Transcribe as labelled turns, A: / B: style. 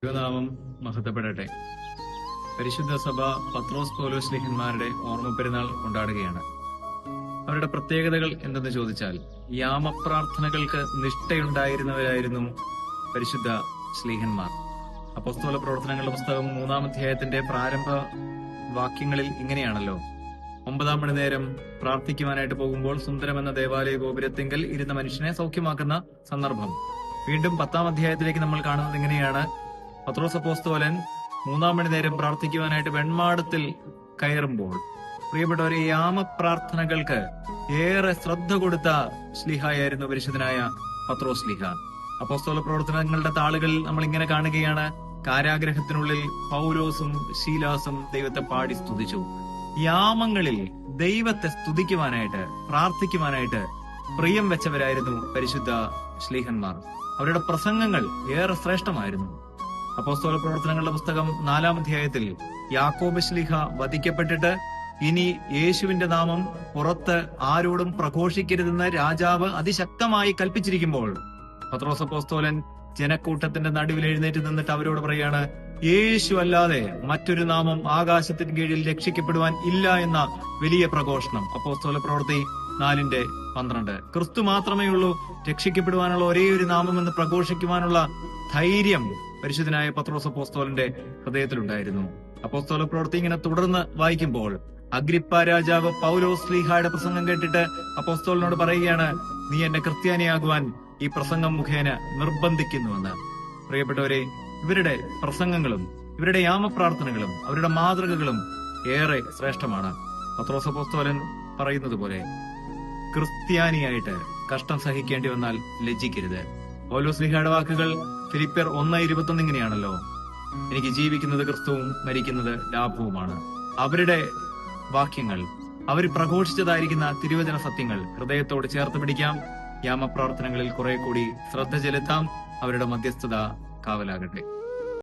A: ദൈവനാമം മഹത്വപ്പെടട്ടെ. പരിശുദ്ധ സഭ പത്രോസ് പൗലോസ് ശ്ലീഹന്മാരുടെ ഓർമ്മ പെരുന്നാൾ കൊണ്ടാടുകയാണ്. അവരുടെ പ്രത്യേകതകൾ എന്തെന്ന് ചോദിച്ചാൽ, യാമപ്രാർത്ഥനകൾക്ക് നിഷ്ഠയുണ്ടായിരുന്നവരായിരുന്നു പരിശുദ്ധ ശ്ലീഹന്മാർ. അപ്പോസ്തല പ്രവർത്തനങ്ങളുടെ പുസ്തകം 3-ാം അധ്യായത്തിന്റെ പ്രാരംഭ വാക്യങ്ങളിൽ ഇങ്ങനെയാണല്ലോ: 9-ാം മണി നേരം പ്രാർത്ഥിക്കുവാനായിട്ട് പോകുമ്പോൾ സുന്ദരമെന്ന ദേവാലയ ഗോപുരത്തിങ്കൽ ഇരുന്ന മനുഷ്യനെ സൗഖ്യമാക്കുന്ന സന്ദർഭം. വീണ്ടും 10-ാം അധ്യായത്തിലേക്ക് നമ്മൾ കാണുന്നത് ഇങ്ങനെയാണ്: പത്രോസ് അപ്പോസ്തലൻ 3-ാം മണി നേരം പ്രാർത്ഥിക്കുവാനായിട്ട് വെൺമാടത്തിൽ കയറുമ്പോൾ. പ്രിയപ്പെട്ടവരെ, യാമപ്രാർത്ഥനകൾക്ക് ഏറെ ശ്രദ്ധ കൊടുത്ത ശ്ലീഹായായിരുന്നു പരിശുദ്ധനായ പത്രോസ് ശ്ലീഹ. അപ്പോസ്തല പ്രവർത്തനങ്ങളുടെ താളുകളിൽ നമ്മൾ ഇങ്ങനെ കാണുകയാണ്: കാരാഗ്രഹത്തിനുള്ളിൽ പൗലോസും ശീലാസും ദൈവത്തെ പാടി സ്തുതിച്ചു. യാമങ്ങളിൽ ദൈവത്തെ സ്തുതിക്കുവാനായിട്ട്, പ്രാർത്ഥിക്കുവാനായിട്ട് പ്രിയം വെച്ചവരായിരുന്നു പരിശുദ്ധ ശ്ലീഹന്മാർ. അവരുടെ പ്രസംഗങ്ങൾ ഏറെ ശ്രേഷ്ഠമായിരുന്നു. അപ്പോസ്തല പ്രവർത്തനങ്ങളുടെ പുസ്തകം 4-ാം അധ്യായത്തിൽ യാക്കോബ് ശ്ലീഹ വധിക്കപ്പെട്ടിട്ട് ഇനി യേശുവിന്റെ നാമം പുറത്ത് ആരോടും പ്രഘോഷിക്കരുതെന്ന് രാജാവ് അതിശക്തമായി കൽപ്പിച്ചിരിക്കുമ്പോൾ പത്രോസ് അപ്പോസ്തലൻ ജനക്കൂട്ടത്തിന്റെ നടുവിൽ എഴുന്നേറ്റ് നിന്നിട്ട് അവരോട് പറയാണ്: യേശു അല്ലാതെ മറ്റൊരു നാമം ആകാശത്തിന് കീഴിൽ രക്ഷിക്കപ്പെടുവാൻ ഇല്ല എന്ന വലിയ പ്രഘോഷണം. അപ്പോസ്തല പ്രവൃത്തി 4:12. ക്രിസ്തു മാത്രമേ ഉള്ളൂ രക്ഷിക്കപ്പെടുവാനുള്ള ഒരേ ഒരു നാമമെന്ന് പ്രഘോഷിക്കുവാനുള്ള ധൈര്യം പരിശുദ്ധനായ പത്രോസ് അപ്പോസ്തലന്റെ ഹൃദയത്തിലുണ്ടായിരുന്നു. അപ്പോസ്തല പ്രവൃത്തി ഇങ്ങനെ തുടർന്ന് വായിക്കുമ്പോൾ അഗ്രിപ്പ രാജാവ് പൗലോസ് ശ്ലീഹായുടെ പ്രസംഗം കേട്ടിട്ട് അപ്പോസ്തലനോട് പറയുകയാണ്: നീ എന്നെ ക്രിസ്ത്യാനിയാകുവാൻ ഈ പ്രസംഗം മുഖേന നിർബന്ധിക്കുന്നുവെന്ന്. പ്രിയപ്പെട്ടവരെ, ഇവരുടെ പ്രസംഗങ്ങളും ഇവരുടെ യാമപ്രാർത്ഥനകളും അവരുടെ മാതൃകകളും ഏറെ ശ്രേഷ്ഠമാണ്. പത്രോസ് അപ്പോസ്തലൻ പറയുന്നത് പോലെ ക്രിസ്ത്യാനിയായിട്ട് കഷ്ടം സഹിക്കേണ്ടി വന്നാൽ ലജ്ജിക്കരുത്. പൗലോസ് ശ്ലീഹയുടെ വാക്കുകൾ ഫിലിപ്പിയർ 1:21 ഇങ്ങനെയാണല്ലോ: എനിക്ക് ജീവിക്കുന്നത് ക്രിസ്തുവും മരിക്കുന്നത് ലാഭവുമാണ്. അവരുടെ വാക്യങ്ങൾ, അവർ പ്രഘോഷിച്ചതായിരിക്കുന്ന തിരുവചന സത്യങ്ങൾ ഹൃദയത്തോട് ചേർത്ത് പിടിക്കാം. യാമപ്രാർത്ഥനകളിൽ കുറെ കൂടി ശ്രദ്ധ ചെലുത്താം. അവരുടെ മധ്യസ്ഥത കാവലാകട്ടെ.